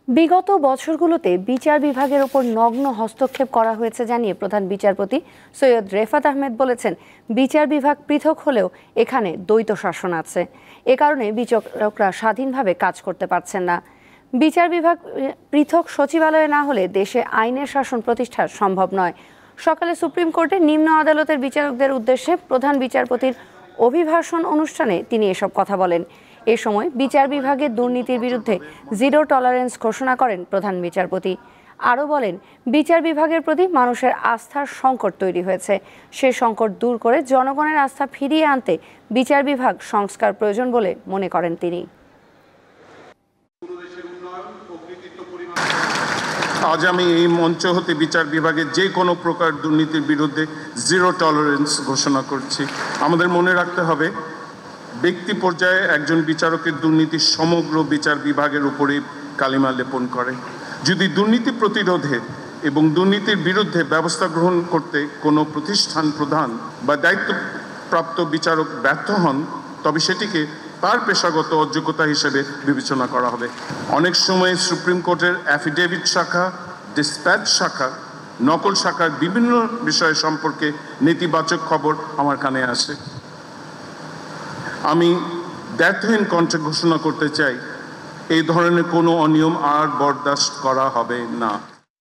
বিগত বছরগুলোতে বিচার বিভাগের ওপর নগ্ন হস্তক্ষেপ করা হয়েছে জানিয়ে প্রধান বিচারপতি সৈয়দ রেফাত আহমেদ বলেছেন, বিচার বিভাগ পৃথক হলেও এখানে দ্বৈত শাসন আছে। এ কারণে বিচারকরা স্বাধীনভাবে কাজ করতে পারছেন না। বিচার বিভাগ পৃথক সচিবালয়ে না হলে দেশে আইনের শাসন প্রতিষ্ঠা সম্ভব নয়। সকালে সুপ্রিম কোর্টের নিম্ন আদালতের বিচারকদের উদ্দেশ্যে প্রধান বিচারপতির অভিভাষণ অনুষ্ঠানে তিনি এসব কথা বলেন। এ সময় বিচার বিভাগের দুর্নীতির বিরুদ্ধে জিরো টলারেন্স ঘোষণা করেন প্রধান বিচারপতি। আরও বলেন, বিচার বিভাগের প্রতি মানুষের আস্থার সংকট তৈরি হয়েছে। সে সংকট দূর করে জনগণের আস্থা ফিরিয়ে আনতে বিচার বিভাগ সংস্কার প্রয়োজন বলে মনে করেন তিনি। আজ আমি এই মঞ্চ হতে বিচার বিভাগের যে কোনো প্রকার দুর্নীতির বিরুদ্ধে জিরো টলারেন্স ঘোষণা করছি। আমাদের মনে রাখতে হবে, ব্যক্তি পর্যায়ে একজন বিচারকের দুর্নীতি সমগ্র বিচার বিভাগের উপরে কালিমা লেপন করে। যদি দুর্নীতি প্রতিরোধে এবং দুর্নীতির বিরুদ্ধে ব্যবস্থা গ্রহণ করতে কোনো প্রতিষ্ঠান প্রধান বা দায়িত্বপ্রাপ্ত বিচারক ব্যর্থ হন, তবে সেটিকে তার পেশাগত অযোগ্যতা হিসেবে বিবেচনা করা হবে। অনেক সময় সুপ্রিম কোর্টের অ্যাফিডেভিট শাখা, ডিসপ্যাচ শাখা, নকল শাখার বিভিন্ন বিষয় সম্পর্কে নেতিবাচক খবর আমার কানে আসে। আমি দ্ব্যর্থহীন কণ্ঠে ঘোষণা করতে চাই, এই ধরনের কোনো অনিয়ম আর বরদাস্ত করা হবে না।